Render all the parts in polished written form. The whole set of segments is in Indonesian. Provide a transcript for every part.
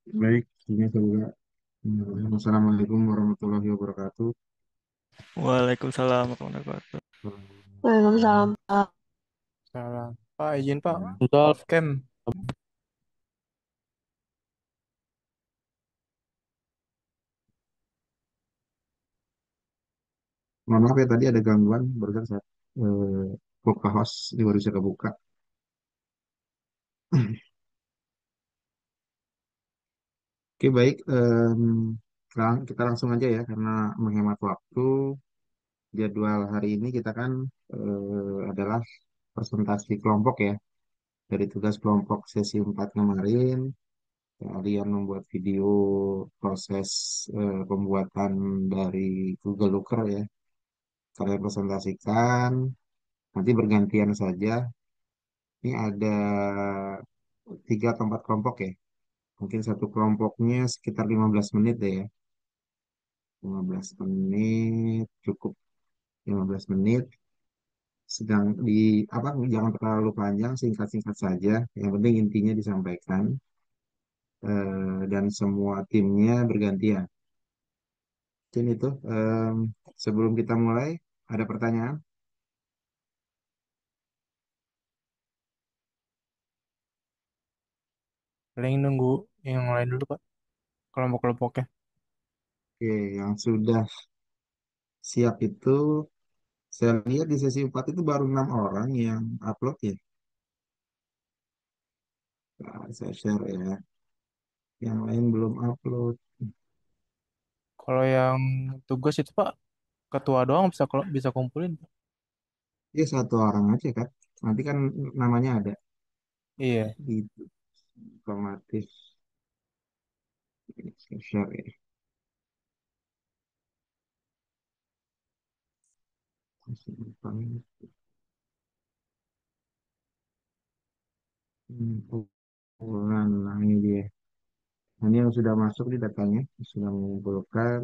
Baik, ini saya. Assalamualaikum warahmatullahi wabarakatuh. Waalaikumsalam warahmatullahi wabarakatuh. Waalaikumsalam, Pak. Salah. Pak, izin Pak. Ya, Off cam. mohon maaf ya tadi ada gangguan barusan saat buka host di baru bisa kebuka. Oke baik, sekarang kita langsung aja ya karena menghemat waktu. Jadwal hari ini kita kan adalah presentasi kelompok ya dari tugas kelompok sesi 4 kemarin. Kalian membuat video proses pembuatan dari Google Looker ya. Kalian presentasikan, nanti bergantian saja. Ini ada 3 atau 4 kelompok ya. Mungkin satu kelompoknya sekitar 15 menit deh ya. 15 menit cukup. 15 menit. Sedang di apa jangan terlalu panjang, singkat-singkat saja. Yang penting intinya disampaikan dan semua timnya bergantian. Mungkin itu sebelum kita mulai ada pertanyaan. Paling nunggu yang lain dulu Pak. Kelompok-kelompoknya. Oke, yang sudah siap itu saya lihat di sesi 4 itu baru 6 orang yang upload ya. Nah, saya share ya. Yang lain belum upload. Kalau yang tugas itu Pak, ketua doang bisa kumpulin Pak. Ya 1 orang aja kan. Nanti kan namanya ada Iya. di otomatis share ya. Bulan, nah ini dia. Nah, ini yang sudah masuk di datanya, sudah mengumpulkan.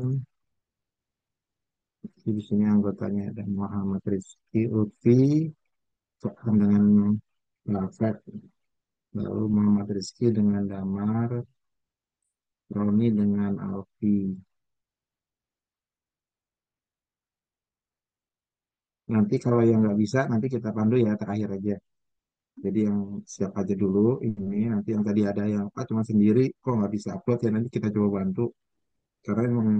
Di sini anggotanya ada Muhammad Rizky Lutfi, dengan Lafaz, lalu Muhammad Rizky dengan Damar, Roni dengan Alfi. Nanti kalau yang nggak bisa, nanti kita pandu ya terakhir aja. Jadi yang siap aja dulu ini, nanti yang tadi ada yang Pak cuma sendiri, kok nggak bisa upload ya nanti kita coba bantu. Karena memang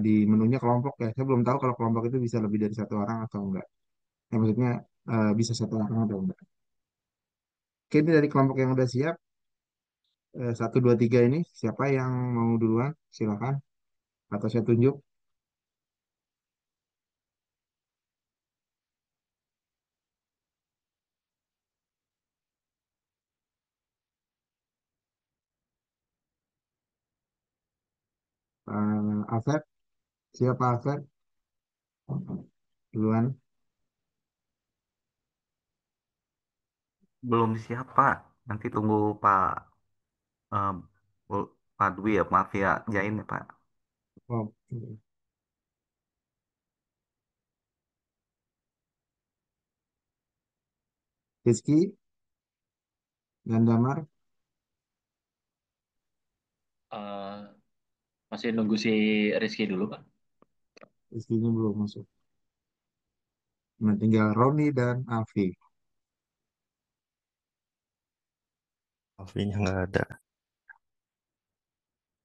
di menunya kelompok ya, saya belum tahu kalau kelompok itu bisa lebih dari 1 orang atau enggak. Ya, maksudnya bisa 1 orang atau enggak. Oke, ini dari kelompok yang udah siap, 1, 2, 3 ini, siapa yang mau duluan? Silakan. Atau saya tunjuk. Alfred, siapa Alfred? Duluan. Belum siap, Pak. Nanti tunggu Pak eh, Pak Dwi ya, maaf ya, Jain ya, Pak. Oke. Rizky dan Damar, Eh, masih nunggu si Rizky dulu, Pak. Rizky-nya belum masuk. Nah, tinggal Roni dan Alfi. Alfinya nggak ada.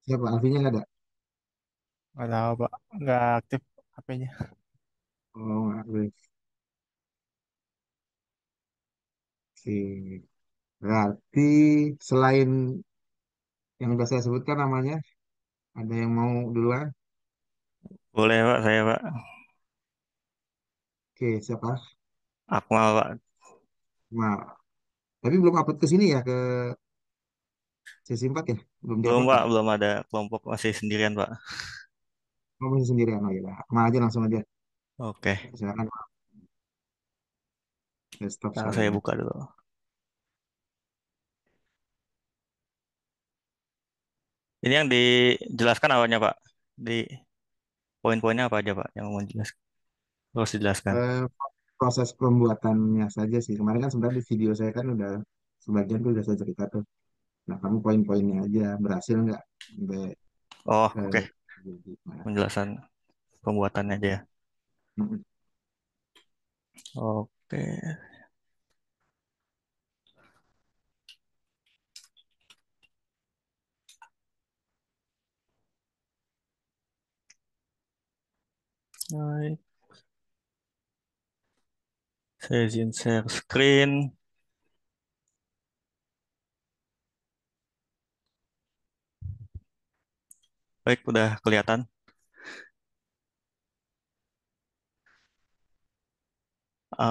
Siapa? Alfinya nggak ada? Nggak tahu Pak. Nggak aktif HP-nya. Oh, Alfi. Oke. Berarti selain yang sudah saya sebutkan namanya, ada yang mau duluan? Boleh Pak, saya Pak. Oke, siapa? Akmal Pak. Nah, tapi belum upload ke sini ya, ke sesi 4 ya? Belum Belum diupload Pak, ya? belum ada kelompok masih sendirian Pak. Oh, masih sendirian. Oh, ya udah. Akmal aja langsung aja. Oke, Silakan, saya stop nah saya sekalian. buka dulu. Ini yang dijelaskan awalnya Pak. Di poin-poinnya apa aja Pak yang mau dijelaskan? Harus dijelaskan. Eh, Proses pembuatannya saja sih. Kemarin kan sebenarnya di video saya kan udah sebagian tuh udah saya cerita tuh. Nah, kamu poin-poinnya aja berhasil nggak sampai Oh, ke oke. jadi. Nah, Penjelasan pembuatannya aja ya. mm, Oke. Baik. Saya izin share screen. Baik, udah kelihatan.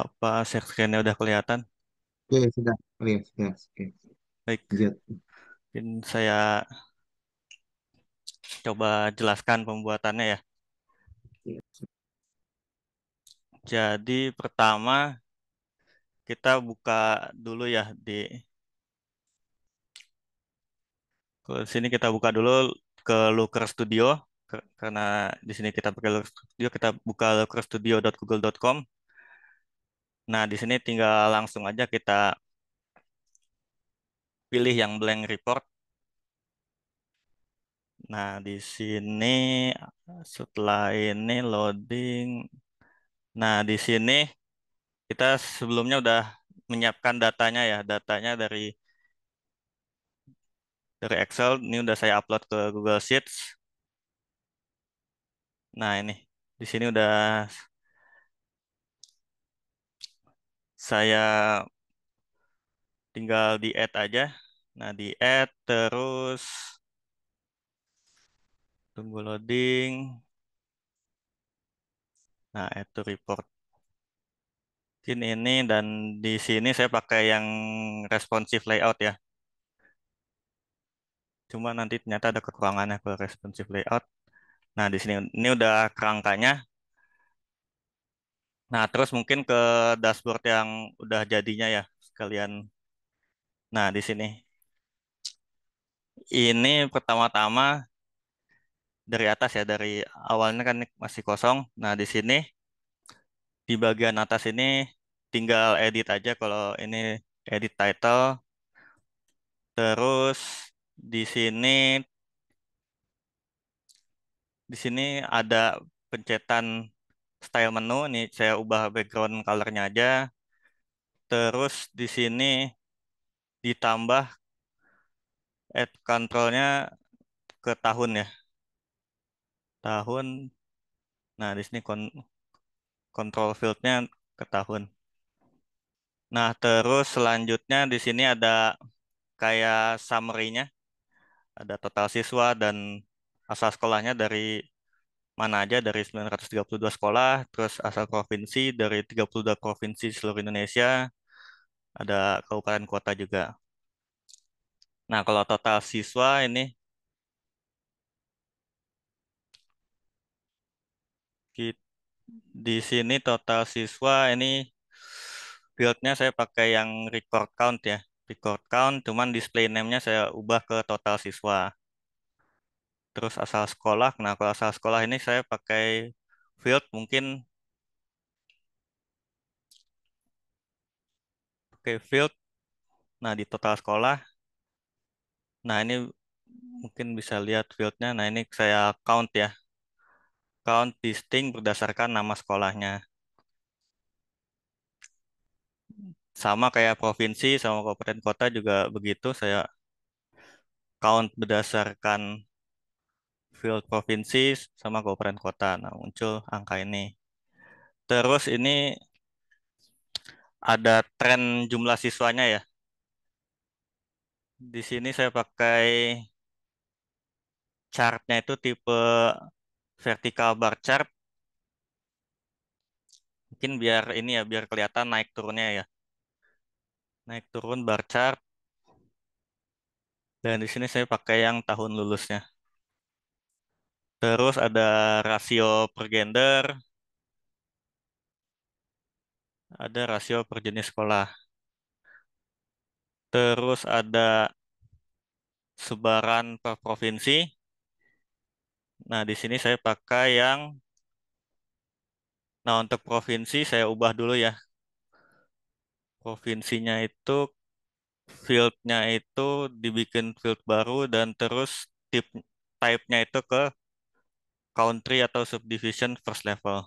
Apa share screen-nya udah kelihatan? oke, sudah. Oke, sudah. Oke, Baik, lanjut. mungkin saya coba jelaskan pembuatannya ya. Jadi pertama kita buka dulu ya ke sini kita buka dulu ke Looker Studio karena di sini kita pakai Looker Studio, kita buka lookerstudio.google.com. Nah, di sini tinggal langsung aja kita pilih yang blank report. Nah, di sini setelah ini loading. Nah, di sini kita sebelumnya udah menyiapkan datanya ya, datanya dari Excel. Ini udah saya upload ke Google Sheets. Nah, ini di sini udah saya tinggal di add aja. Nah, di add terus tunggu loading. Nah, add to report. Mungkin ini dan di sini saya pakai yang responsive layout ya. Cuma nanti ternyata ada kekurangannya ke responsive layout. Nah, di sini ini udah kerangkanya. Nah, terus mungkin ke dashboard yang udah jadinya ya sekalian. Nah, di sini. Ini pertama-tama dari atas ya, dari awalnya kan masih kosong. Nah, di sini di bagian atas ini tinggal edit aja kalau ini edit title. Terus di sini di sini ada pencetan style menu. Ini saya ubah background colornya aja. Terus di sini ditambah add controlnya ke tahun ya. Tahun. Nah, di sini control fieldnya ke tahun. Nah, terus selanjutnya di sini ada kayak summary-nya. Ada total siswa dan asal sekolahnya dari mana aja, dari 932 sekolah, terus asal provinsi dari 32 provinsi seluruh Indonesia, ada kabupaten kota juga. Nah, kalau total siswa ini ki- di sini total siswa ini fieldnya saya pakai yang record count ya. Record count, cuman display name-nya saya ubah ke total siswa. Terus asal sekolah, nah kalau asal sekolah ini saya pakai field mungkin pakai field. Nah, di total sekolah, nah ini mungkin bisa lihat fieldnya. Nah, ini saya count ya. Count distinct berdasarkan nama sekolahnya. Sama kayak provinsi sama kabupaten kota juga begitu. Saya count berdasarkan field provinsi sama kabupaten kota. Nah, muncul angka ini. Terus ini ada tren jumlah siswanya ya. Di sini saya pakai chartnya itu tipe vertical bar chart. Mungkin biar ini ya, biar kelihatan naik turunnya ya. Naik turun bar chart. Dan di sini saya pakai yang tahun lulusnya. Terus ada rasio per gender, ada rasio per jenis sekolah. Terus ada sebaran per provinsi. Nah, di sini saya pakai yang, nah untuk provinsi saya ubah dulu ya. Provinsinya itu fieldnya itu dibikin field baru dan terus tip type-nya itu ke country atau subdivision first level.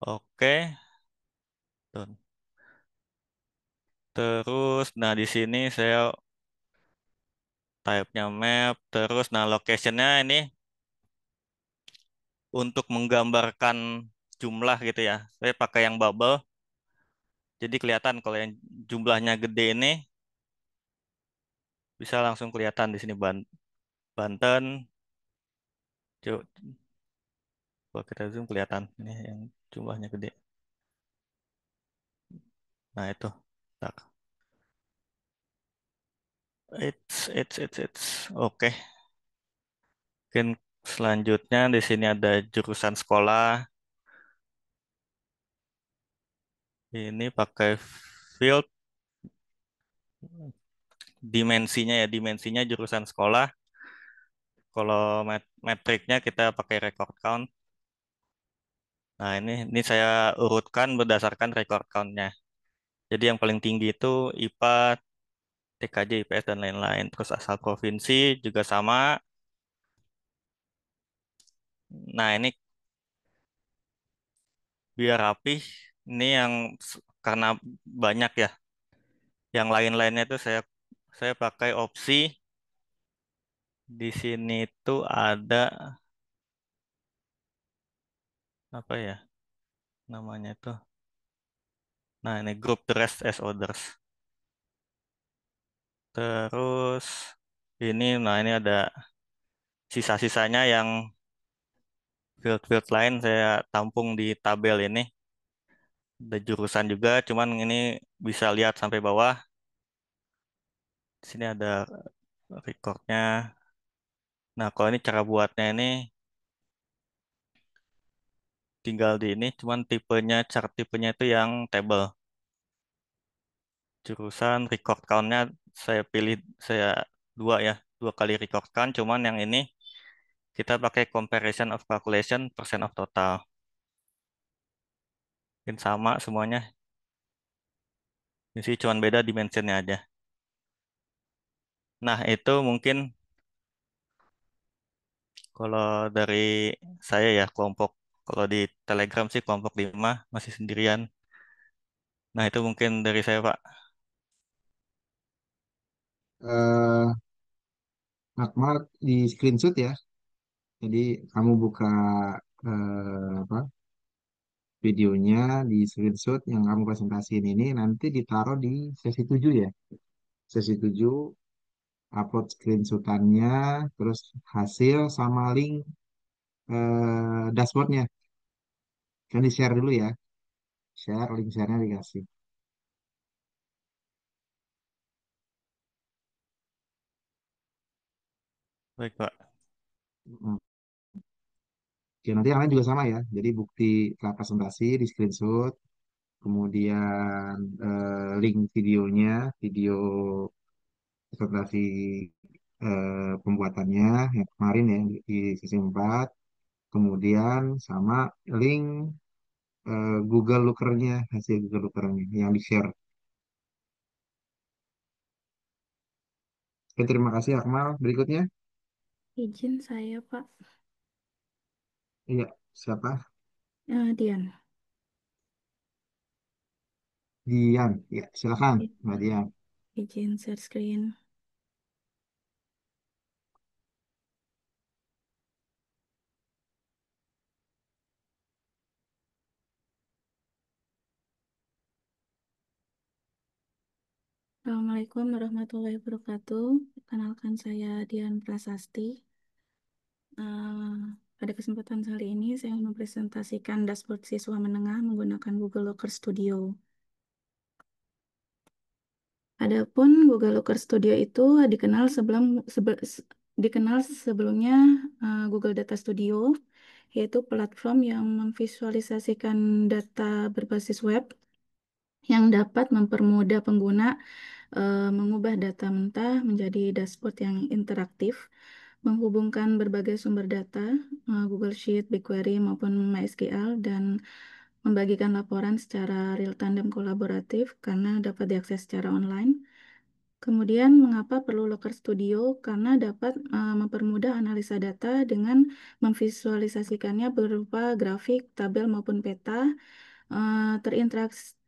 Oke, done. Terus, nah di sini saya type-nya map, terus nah location-nya ini untuk menggambarkan jumlah gitu ya. Saya pakai yang bubble, jadi kelihatan kalau yang jumlahnya gede ini bisa langsung kelihatan di sini Banten. Coba kalau kita zoom kelihatan ini yang jumlahnya gede. Nah itu, tak. Oke. Mungkin selanjutnya di sini ada jurusan sekolah. Ini pakai field dimensinya jurusan sekolah. Kalau metriknya kita pakai record count. Nah, ini saya urutkan berdasarkan record count-nya. Jadi yang paling tinggi itu IPA, TKJ, IPS, dan lain-lain. Terus asal provinsi juga sama. Nah, ini biar rapih. Ini yang karena banyak ya. Yang lain-lainnya itu saya pakai opsi. Di sini tuh ada apa ya namanya tuh. Nah, ini group the rest as others. Terus ini ada sisa-sisanya yang field-field lain saya tampung di tabel ini. Ada jurusan juga, cuman ini bisa lihat sampai bawah. Di sini ada recordnya. Nah, kalau ini cara buatnya ini tinggal di ini, cuman chart tipenya itu yang table. Jurusan record count-nya saya pilih saya dua kali record count, cuman yang ini kita pakai comparison of calculation percent of total. Mungkin sama semuanya. Ini sih cuman beda dimensionnya aja. Nah, itu mungkin kalau dari saya ya kelompok. Kalau di Telegram sih kelompok 5 masih sendirian. Nah, itu mungkin dari saya, Pak. Eh, Akmal di screenshot ya. Jadi kamu buka apa videonya di screenshot yang kamu presentasiin ini nanti ditaruh di sesi 7 ya. Sesi 7 upload screenshotannya, terus hasil sama link dashboardnya. Kan di share dulu ya. Share, link share-nya dikasih. Baik, Pak. Mm. Oke, nanti yang lain juga sama ya. Jadi bukti setelah presentasi di screenshot, kemudian link videonya, video presentasi pembuatannya yang kemarin ya di sesi 4, kemudian sama link Google Looker-nya, hasil Google Looker-nya yang di-share. Oke, terima kasih Akmal. Berikutnya, Izin saya, Pak. iya, siapa? Dian. Dian. Ya, silakan, Iya, Mbak Dian. izin share screen. Assalamualaikum warahmatullahi wabarakatuh. Perkenalkan saya Dian Prasasti. Eh, pada kesempatan kali ini saya mempresentasikan dashboard siswa menengah menggunakan Google Looker Studio. Adapun Google Looker Studio itu dikenal sebelumnya Google Data Studio, yaitu platform yang memvisualisasikan data berbasis web yang dapat mempermudah pengguna mengubah data mentah menjadi dashboard yang interaktif, menghubungkan berbagai sumber data, Google Sheet, BigQuery, maupun MySQL, dan membagikan laporan secara real-time dan kolaboratif karena dapat diakses secara online. Kemudian, mengapa perlu Looker Studio? Karena dapat mempermudah analisa data dengan memvisualisasikannya berupa grafik, tabel, maupun peta.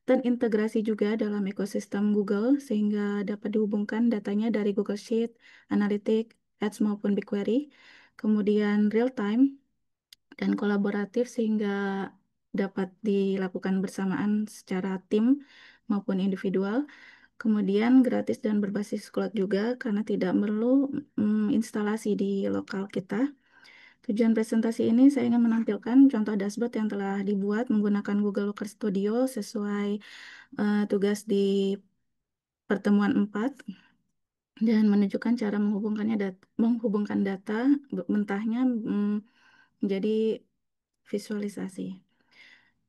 Terintegrasi juga dalam ekosistem Google, sehingga dapat dihubungkan datanya dari Google Sheet, Analytics, Ads, maupun BigQuery. Kemudian real-time dan kolaboratif, sehingga dapat dilakukan bersamaan secara tim maupun individual. Kemudian gratis dan berbasis cloud juga karena tidak perlu instalasi di lokal kita. Tujuan presentasi ini saya ingin menampilkan contoh dashboard yang telah dibuat menggunakan Google Looker Studio sesuai tugas di pertemuan 4 dan menunjukkan cara menghubungkan data mentahnya menjadi visualisasi.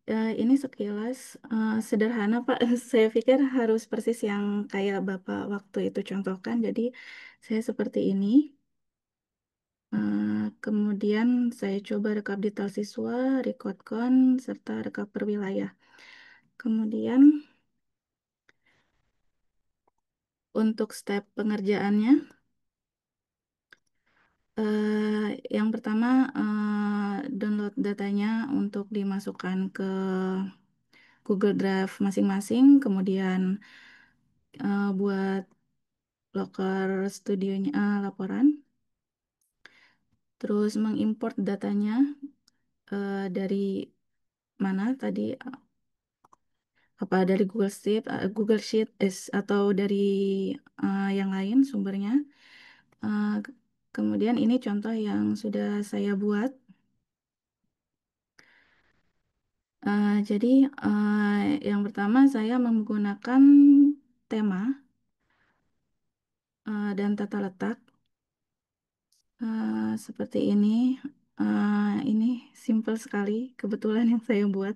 Ini sekilas sederhana, Pak. Saya pikir harus persis yang kayak Bapak waktu itu contohkan. Jadi saya seperti ini. Kemudian saya coba rekap detail siswa, record count, serta rekap per wilayah. Kemudian untuk step pengerjaannya, yang pertama download datanya untuk dimasukkan ke Google Drive masing-masing. Kemudian buat Loker studionya laporan. Terus mengimport datanya dari mana tadi? Apa dari Google Sheet atau dari yang lain sumbernya. Kemudian ini contoh yang sudah saya buat. Jadi yang pertama saya menggunakan tema dan tata letak seperti ini. Ini simple sekali, kebetulan yang saya buat.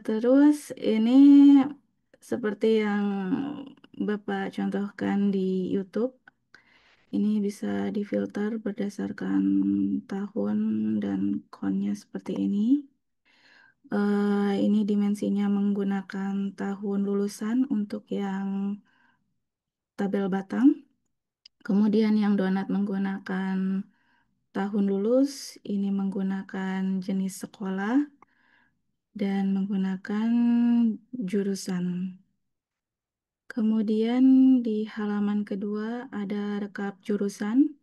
Terus ini seperti yang Bapak contohkan di YouTube. Ini bisa difilter berdasarkan tahun dan konnya seperti ini. Ini dimensinya menggunakan tahun lulusan untuk yang tabel batang. Kemudian yang donat menggunakan tahun lulus, ini menggunakan jenis sekolah dan menggunakan jurusan. Kemudian di halaman kedua ada rekap jurusan.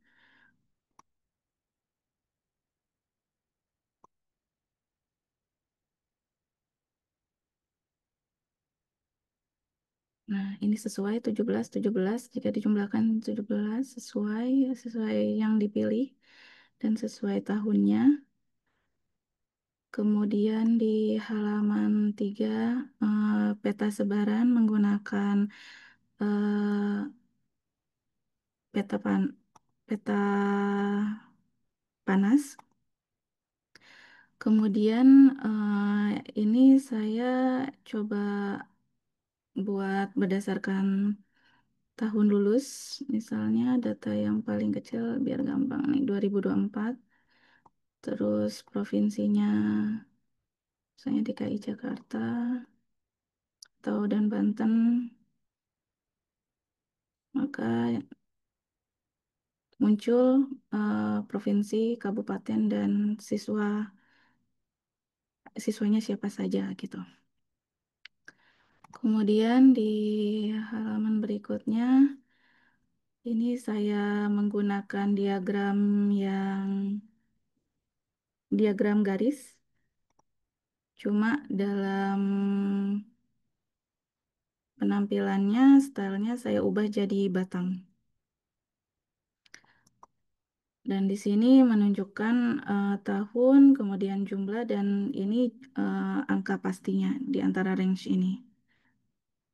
Nah, ini sesuai 17 jika dijumlahkan 17 sesuai yang dipilih dan sesuai tahunnya. Kemudian di halaman 3 peta sebaran menggunakan peta peta panas. Kemudian ini saya coba buat berdasarkan tahun lulus, misalnya data yang paling kecil biar gampang nih 2024. Terus provinsinya misalnya DKI Jakarta atau dan Banten, maka muncul provinsi, kabupaten, dan siswanya siapa saja gitu. Kemudian di halaman berikutnya ini saya menggunakan diagram garis, cuma dalam penampilannya stylenya saya ubah jadi batang. Dan di sini menunjukkan tahun, kemudian jumlah, dan ini angka pastinya di antara range ini.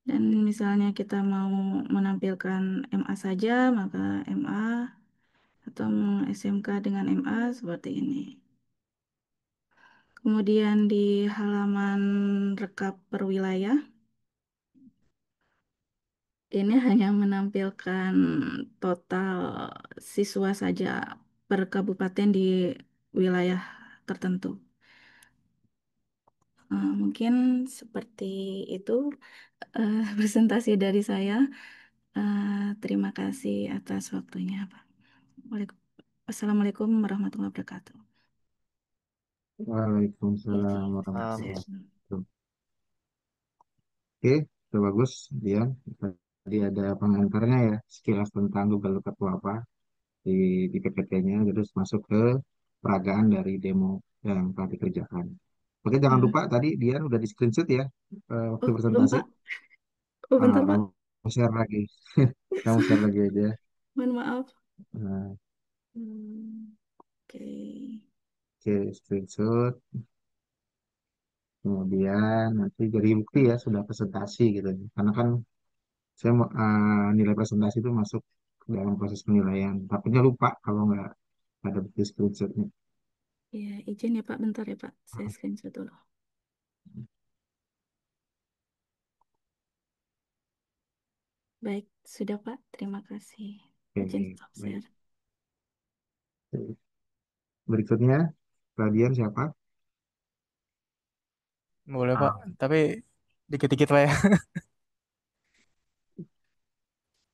Dan misalnya kita mau menampilkan MA saja, maka MA atau SMK dengan MA seperti ini. Kemudian di halaman rekap per wilayah, ini hanya menampilkan total siswa saja per kabupaten di wilayah tertentu. Mungkin seperti itu presentasi dari saya. Terima kasih atas waktunya, Pak. Assalamualaikum warahmatullahi wabarakatuh. Waalaikumsalam Izin stop Um, warahmatullahi share. wabarakatuh. Oke, itu bagus, Dian. Tadi ada pengantarnya ya, sekilas tentang Google Doc itu apa di, di PPT-nya, terus masuk ke peragaan dari demo yang telah dikerjakan. Oke, jangan Hmm. lupa tadi Dian udah di screenshot ya waktu Oh, belum, presentasi. Pak. Oh, bentar, Pak. Kamu share lagi, kamu share lagi aja. Mohon maaf. Nah, Oke. oke, screenshot. Kemudian nanti jadi bukti ya sudah presentasi gitu. Karena kan saya nilai presentasi itu masuk ke dalam proses penilaian. Takutnya lupa kalau nggak ada bukti screenshotnya. Ya, izin ya, Pak. Bentar ya, Pak. Saya screenshot dulu. Baik, sudah, Pak. Terima kasih. Izin Oke, stop baik. share. Berikutnya, kalian siapa? Boleh Pak, Ah, tapi dikit-dikit Pak ya.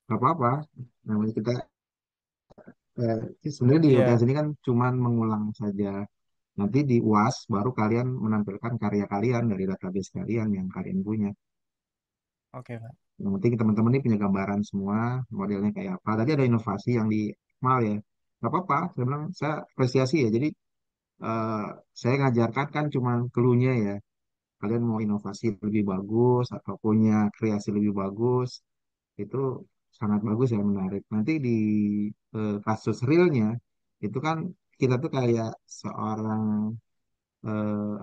Nggak apa-apa. Namanya kita sebenarnya di UTS Iya, ini kan cuman mengulang saja. Nanti di UAS baru kalian menampilkan karya kalian dari database kalian yang kalian punya. oke Pak. Yang penting teman-teman ini punya gambaran semua modelnya kayak apa. Tadi ada inovasi yang di Akmal ya. Nggak apa-apa. Saya bilang saya apresiasi ya. Jadi eh, saya ngajarkan kan cuma keluhnya ya. Kalian mau inovasi lebih bagus atau punya kreasi lebih bagus, itu sangat bagus ya, menarik. Nanti di kasus realnya itu kan kita tuh kayak seorang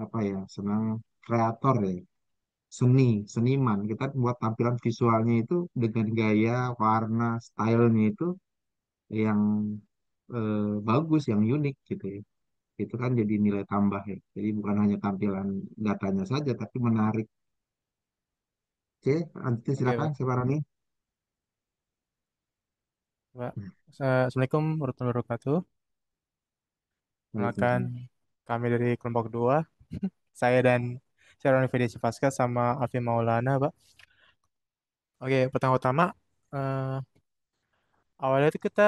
apa ya, senang kreator ya, seniman. Kita buat tampilan visualnya itu dengan gaya, warna, stylenya itu yang bagus, yang unik gitu ya. Itu kan jadi nilai tambah ya. Jadi bukan hanya tampilan datanya saja, tapi menarik. Oke, nanti Oke silakan, Pak. Separani. Pak. Assalamualaikum warahmatullahi wabarakatuh. Perkenalkan Waalaikumsalam. kami dari kelompok 2. Saya dan Sharon Fede Pasca sama Alfi Maulana, Pak. Oke, pertama-tama eh, awalnya itu kita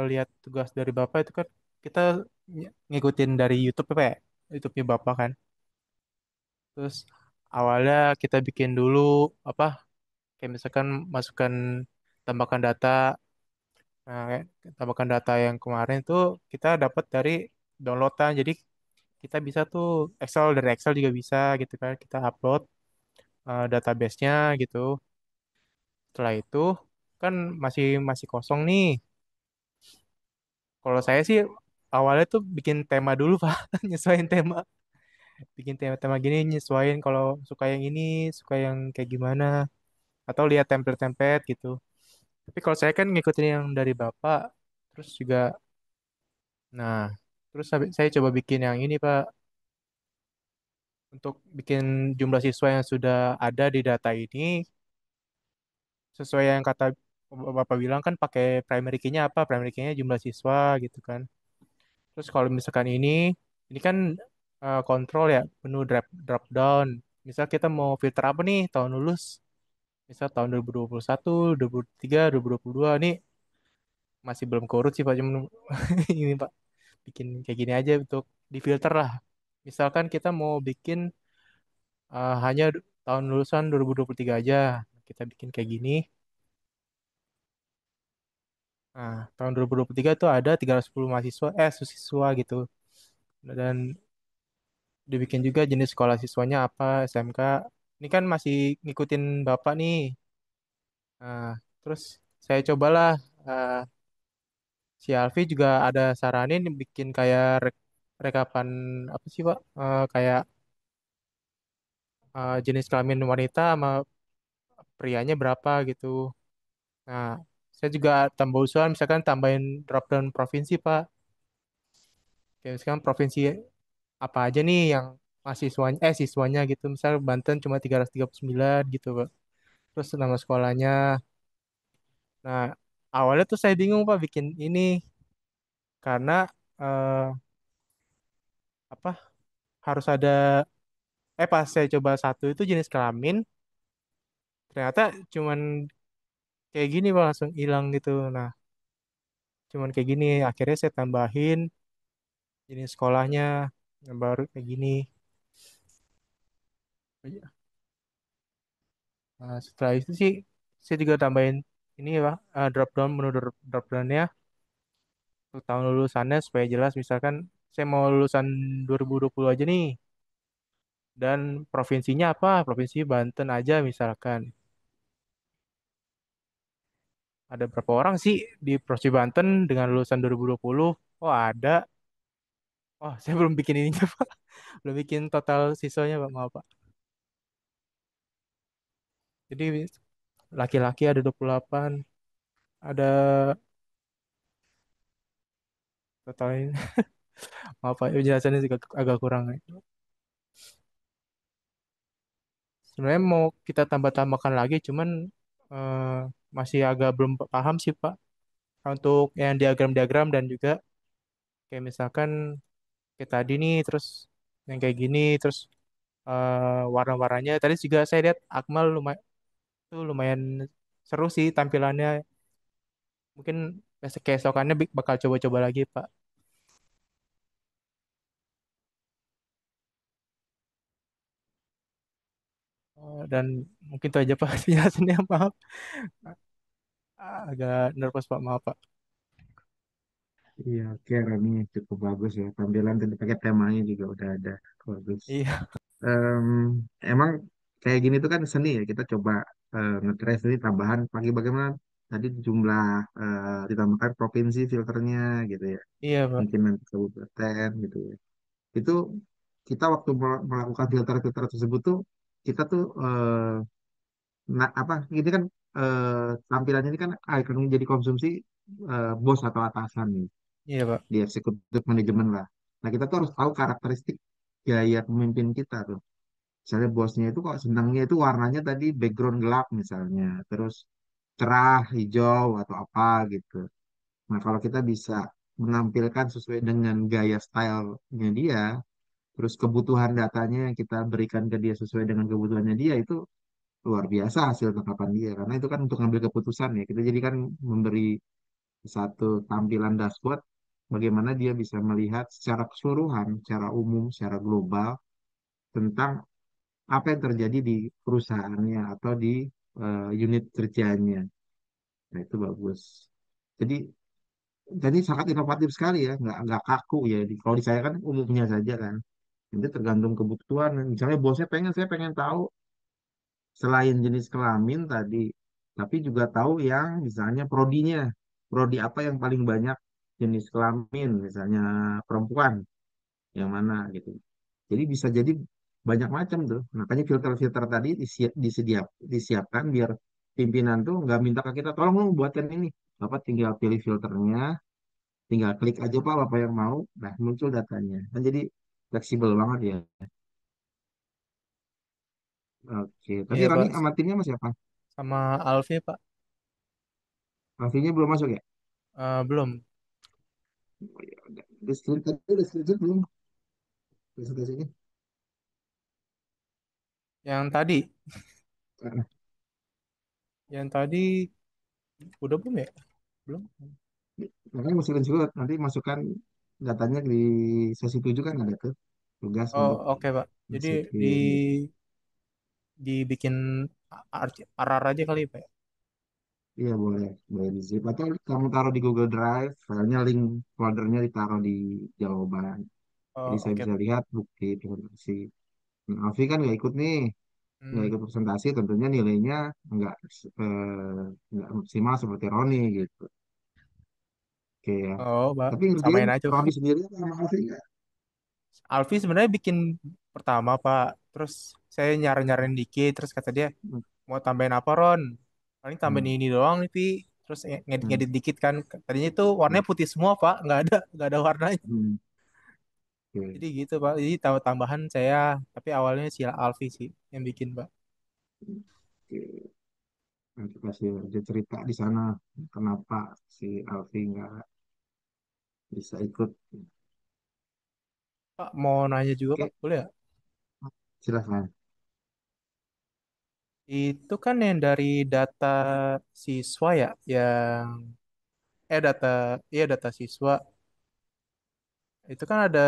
lihat tugas dari Bapak itu kan kita ngikutin dari YouTube Pak ya. YouTube-nya Bapak kan. Terus awalnya kita bikin dulu apa kayak misalkan masukkan tambahkan data. Nah, kayak tambahkan data yang kemarin tuh kita dapat dari downloadan. Jadi kita bisa tuh Excel dari Excel juga bisa gitu kan. Kita upload database-nya gitu. Setelah itu kan masih masih kosong nih. Kalau saya sih awalnya tuh bikin tema dulu Pak, nyesuaiin tema. Bikin tema-tema gini nyesuaiin kalau suka yang ini, suka yang kayak gimana atau lihat template-template gitu. Tapi kalau saya kan ngikutin yang dari Bapak, terus juga nah, terus saya coba bikin yang ini Pak untuk bikin jumlah siswa yang sudah ada di data ini sesuai yang kata Bapak bilang kan pakai primary key-nya apa? Primary key-nya jumlah siswa gitu kan. Terus kalau misalkan ini kan kontrol ya, menu drop down. Misal kita mau filter apa nih tahun lulus? Misal tahun 2021, 2023, 2022 nih masih belum keurut sih Pak, cuma ini Pak bikin kayak gini aja untuk difilter lah. Misalkan kita mau bikin hanya tahun lulusan 2023 aja. Kita bikin kayak gini. Nah, tahun 2023 itu ada 310 mahasiswa, siswa gitu. Dan dibikin juga jenis sekolah siswanya apa, SMK. Ini kan masih ngikutin Bapak nih. Nah, terus saya cobalah eh, si Alfi juga ada saranin bikin kayak rekapan apa sih, Pak? Kayak jenis kelamin wanita sama prianya berapa gitu. Nah, saya juga tambah usulan misalkan tambahin drop down provinsi, Pak. Kayak misalkan provinsi apa aja nih yang mahasiswanya siswanya gitu. Misal Banten cuma 339 gitu, Pak. Terus nama sekolahnya. Nah, awalnya tuh saya bingung, Pak, bikin ini karena apa? Harus ada pas saya coba satu itu jenis kelamin, ternyata cuman kayak gini Pak, langsung hilang gitu. Nah, cuman kayak gini. Akhirnya saya tambahin jenis sekolahnya yang baru kayak gini. Nah, setelah itu sih saya juga tambahin ini ya Pak, drop down menu drop downnya untuk tahun lulusannya supaya jelas. Misalkan saya mau lulusan 2020 aja nih, dan provinsinya apa? Provinsi Banten aja misalkan. Ada berapa orang sih di Provinsi Banten dengan lulusan 2020? Oh ada. Oh saya belum bikin ininya Pak. Belum bikin total siswanya Pak, maaf Pak. Jadi laki-laki ada 28, ada total ini. Maaf Pak, penjelasannya juga agak kurang. Sebenarnya mau kita tambah-tambahkan lagi, cuman eh, masih agak belum paham sih Pak. Untuk yang diagram-diagram dan juga kayak misalkan kayak tadi nih, terus yang kayak gini, terus warna-warnanya. Tadi juga saya lihat Akmal lumayan seru sih tampilannya. Mungkin besok keesokannya bakal coba-coba lagi Pak. Dan mungkin itu aja Pak penjelasannya, maaf. Agak nervous Pak, maaf Pak. Iya, oke, Rani cukup bagus ya. Tampilan tadi pakai temanya juga udah ada. Bagus. Iya, Em, Emang kayak gini tuh kan seni ya. Kita coba nge-trace ini tambahan. Pagi bagaimana tadi jumlah ditambahkan provinsi filternya gitu ya. iya Pak. Mungkin nanti kabupaten gitu ya. Itu kita waktu melakukan filter-filter tersebut tuh kita tuh nah apa ini kan tampilan ini kan akan jadi konsumsi bos atau atasan nih Iya Pak. di eksekutif manajemen lah. Nah kita tuh harus tahu karakteristik gaya pemimpin kita tuh. Misalnya bosnya itu kok senangnya itu warnanya tadi background gelap misalnya, terus cerah hijau atau apa gitu. Nah kalau kita bisa menampilkan sesuai dengan gaya stylenya dia, terus kebutuhan datanya yang kita berikan ke dia sesuai dengan kebutuhannya dia itu luar biasa hasil tangkapan dia karena itu kan untuk ngambil keputusan ya kita jadi kan memberi satu tampilan dashboard bagaimana dia bisa melihat secara keseluruhan, secara umum, secara global tentang apa yang terjadi di perusahaannya atau di unit kerjanya. Nah, itu bagus. Jadi jadi sangat inovatif sekali ya, nggak kaku ya. Kalau di saya kan umumnya saja kan. Nanti tergantung kebutuhan. Misalnya bosnya pengen, saya pengen tahu selain jenis kelamin tadi, tapi juga tahu yang misalnya prodinya, prodi apa yang paling banyak jenis kelamin, misalnya perempuan, yang mana gitu. Jadi bisa jadi banyak macam tuh. Makanya filter-filter tadi disiapkan biar pimpinan tuh nggak minta ke kita, tolong dong buatkan ini. Bapak tinggal pilih filternya, tinggal klik aja Pak apa yang mau, nah muncul datanya. Kan jadi fleksibel banget ya. Oke, tadi Iya Rani Pak. sama timnya masih apa? Sama Alfi Pak. Alfinya belum masuk ya? Belum. Oh, ya udah. Udah screenshot belum presentasinya? Yang tadi, Nah, yang tadi udah belum ya? Belum. makanya mesti screenshot. Nanti masukkan datanya di sesi 7 kan ada tuh tugas Oh, untuk oke Pak. Jadi masukin. dibikin RR aja kali Pak, ya? Iya boleh, boleh di zip atau kamu taruh di Google Drive, filenya link foldernya ditaruh di jawaban. Jadi Oh, saya oke bisa Pak. lihat bukti presentasi. Nah, Alfi kan nggak ikut nih, nggak Hmm. ikut presentasi, tentunya nilainya nggak nggak maksimal seperti Roni gitu. Oke ya. Oh, Pak. Tapi ngerjain Samain aja Roni Pak. sendiri apa sama Alfi nggak? Alfi sebenarnya bikin pertama Pak. Terus saya nyaran-nyaran dikit. Terus kata dia, Hmm, mau tambahin apa Ron? Paling tambahin hmm, ini doang nih Pi. Terus hmm, ngedit-ngedit dikit kan. Tadinya itu hmm, warnanya putih semua Pak. Nggak ada warnanya. hmm. Oke, Jadi gitu Pak. Jadi tahu tambahan saya. Tapi awalnya si Alfi sih yang bikin Pak. oke. Nanti kasih dia cerita di sana kenapa si Alfi nggak bisa ikut. Pak mau nanya juga Pak. Oke, Boleh ya? Silahkan. Itu kan yang dari data siswa ya, yang data, iya data siswa. Itu kan ada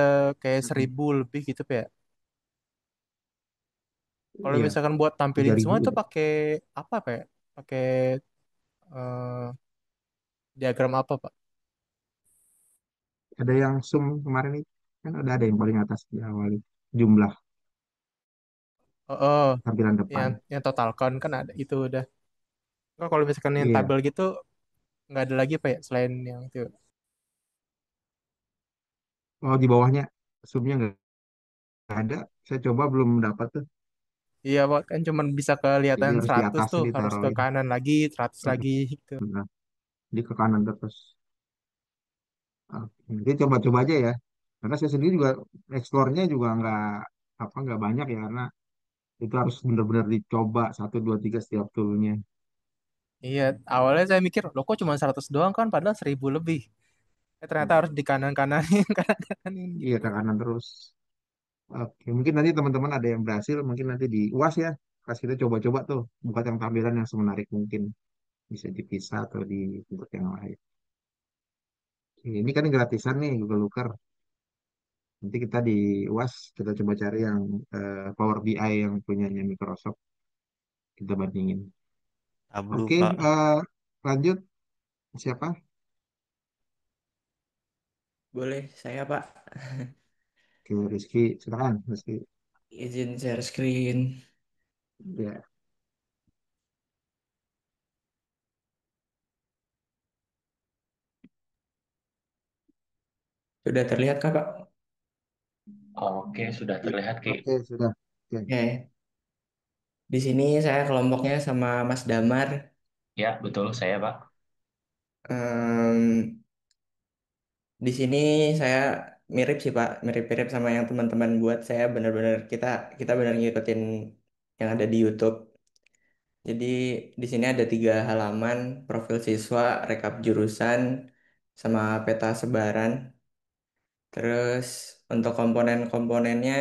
kayak Mm-mm. 1.000 lebih gitu Pak ya. Kalau Iya, misalkan buat tiga tampilin ribu semua itu udah. pakai apa Pak ya? Pakai eh, diagram apa Pak? Ada yang sum kemarin itu kan ada yang paling atas di awal itu. Jumlah Oh, oh, tampilan yang depan. total count kan ada itu udah. Kalau misalkan yang Iya. tabel gitu nggak ada lagi Pak ya selain yang itu. Oh, di bawahnya sumnya nggak ada. Saya coba belum dapat tuh. Iya Pak, kan cuman bisa Jadi kelihatan harus di 100 atasnya tuh, harus ke ditaruhin. kanan lagi, 100 lagi gitu. Nah, di ke kanan terus. Oke, jadi coba-coba aja ya. Karena saya sendiri juga eksplornya juga nggak banyak ya karena itu harus benar-benar dicoba satu dua tiga setiap toolnya. Iya, awalnya saya mikir, loh kok cuma 100 doang kan, padahal 1.000 lebih. Ternyata harus di kanan-kananin, kanan-kananin Iya gitu. ke kanan terus. Oke, mungkin nanti teman-teman ada yang berhasil, mungkin nanti di UAS ya. Kasih kita coba-coba tuh, buat yang tampilan yang semenarik mungkin bisa dipisah atau dibuat yang lain. Oke, ini kan gratisan nih Google Looker. Nanti kita di UAS kita coba cari yang Power BI yang punyanya Microsoft kita bandingin. Tableau, Oke, Pak. lanjut siapa? Boleh, saya Pak. Oke, Rizky, silakan Rizky. Izin share screen. Ya, Sudah terlihat Kak, Pak? Oke, sudah ya. terlihat, Ki. Oke, sudah. Oke, Oke. Di sini saya kelompoknya sama Mas Damar. Ya, betul saya, Pak. Em, di sini saya mirip sih Pak, mirip-mirip sama yang teman-teman buat. Saya benar-benar kita kita benar ngikutin yang ada di YouTube. Jadi di sini ada 3 halaman: profil siswa, rekap jurusan, sama peta sebaran. Terus untuk komponen-komponennya,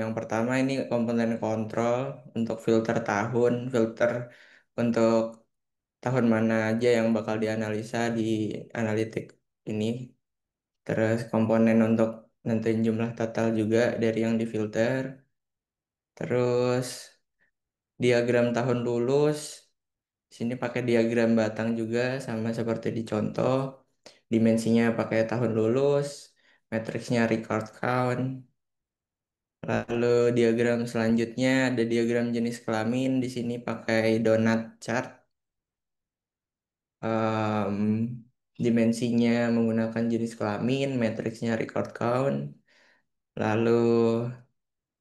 yang pertama ini komponen kontrol untuk filter tahun, filter untuk tahun mana aja yang bakal dianalisa di analitik ini. Terus komponen untuk nentuin jumlah total juga dari yang difilter. Terus diagram tahun lulus, di sini pakai diagram batang juga sama seperti di contoh. Dimensinya pakai tahun lulus, matriksnya record count. Lalu diagram selanjutnya ada diagram jenis kelamin. Di sini pakai donut chart. Em, dimensinya menggunakan jenis kelamin, matriksnya record count. Lalu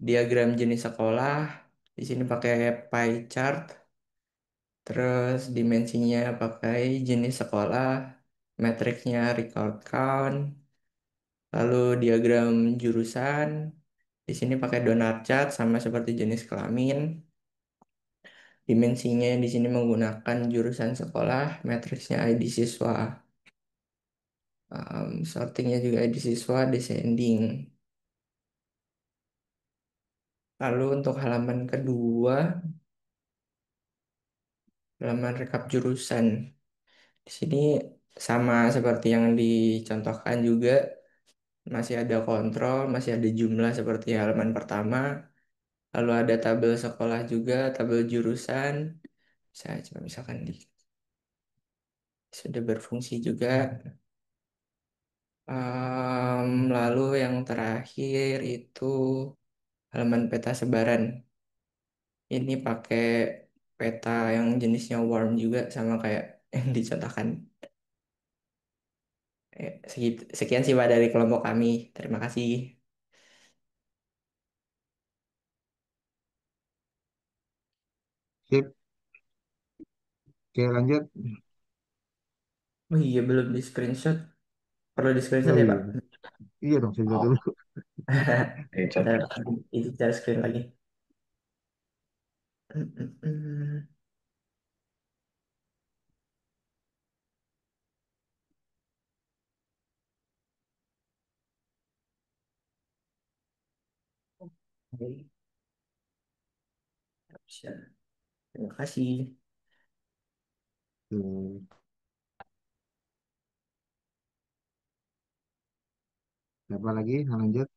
diagram jenis sekolah. Di sini pakai pie chart. Terus dimensinya pakai jenis sekolah, matriksnya record count. Lalu diagram jurusan. Di sini pakai donut chart sama seperti jenis kelamin. Dimensinya di sini menggunakan jurusan sekolah, matriksnya ID siswa. Sortingnya juga ID siswa, descending. Lalu untuk halaman kedua, halaman rekap jurusan. Di sini sama seperti yang dicontohkan juga, masih ada kontrol, masih ada jumlah seperti halaman pertama. Lalu ada tabel sekolah juga, tabel jurusan. Saya coba misalkan sudah berfungsi juga. Lalu yang terakhir itu halaman peta sebaran. Ini pakai peta yang jenisnya worm juga sama kayak yang dicontohkan. Sekian sih Pak dari kelompok kami. Terima kasih. sip. Oke, lanjut. Oh iya, belum di screenshot. Perlu di screenshot Oh ya iya, Pak? iya dong, saya lihat Oh, dulu. itu. Bentar, ini share screen lagi. Hmm, hmm, hmm. Baik, bisa. Terima kasih. Tuh. Apa lagi? Lanjut.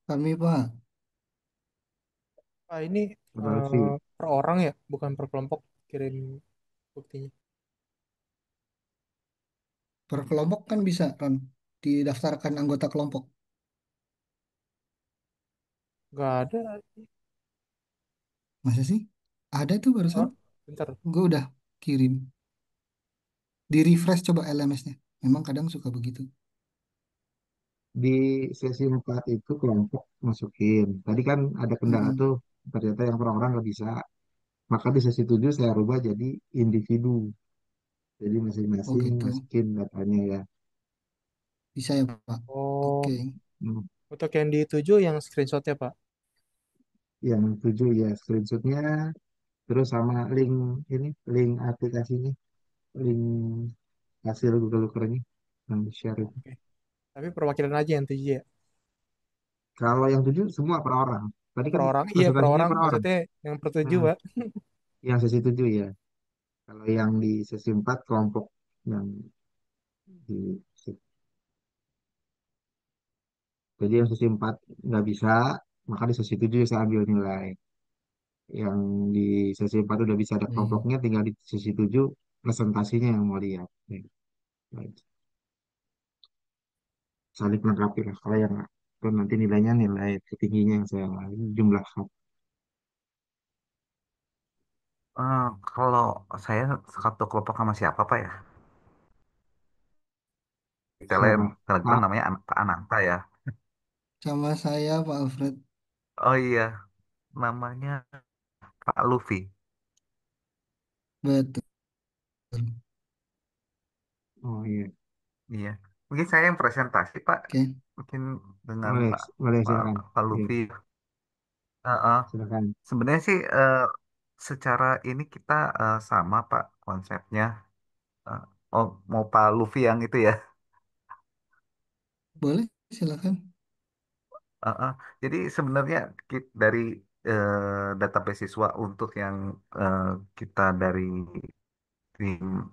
Kami Pak, Pak, ini Apa Lutfi? per orang ya, bukan per kelompok kirim buktinya. per kelompok kan bisa Ron, didaftarkan anggota kelompok. Nggak ada. Masa sih? Ada tuh barusan, Oh, bentar. gue udah kirim. Di refresh coba LMS-nya. Memang kadang suka begitu. Di sesi 4 itu kelompok masukin. Tadi kan ada kendala Mm-mm. tuh. Ternyata yang per orang nggak bisa. Maka di sesi 7 saya rubah jadi individu. Jadi Oh masing-masing gitu. masukin datanya ya. Bisa ya Pak? Oh, Oke. Hmm. untuk yang dituju yang screenshotnya, Pak. Yang 7 ya screenshotnya. Terus sama link ini, link aplikasinya. Link hasil Google Looker-nya. Yang share itu. Oke. Tapi perwakilan aja yang tuju ya. Kalau yang 7 semua per orang. Tadi Oh, per kan orang. Iya, per presentasinya orang. per orang. Maksudnya yang per tujuh, Nah, Pak. yang sesi 7 ya. Kalau yang di sesi 4 kelompok yang di jadi yang sesi 4 nggak bisa, maka di sesi 7 saya ambil nilai. Yang di sesi 4 udah bisa ada Baik. kelompoknya, tinggal di sesi 7 presentasinya yang mau lihat. Baik. Saling melengkapi lah. Kalau yang itu nanti nilainya nilai tertingginya yang saya jumlah hak Kalau saya satu kelompok sama siapa Pak ya? Di siapa? Telegram Pak, namanya Pak Ananta ya. Sama saya Pak Alfred. Oh iya, namanya Pak Luffy. Betul. oh iya, Iya. Mungkin saya yang presentasi Pak. Oke. Mungkin dengan boleh, boleh Pak, silakan. Pak Iya, Luffy. silakan. Sebenarnya sih secara ini kita sama Pak konsepnya. Eh, oh, mau Pak Luffy yang itu ya. Boleh silakan. Eh, eh. Jadi sebenarnya dari database siswa untuk yang eh, kita dari tim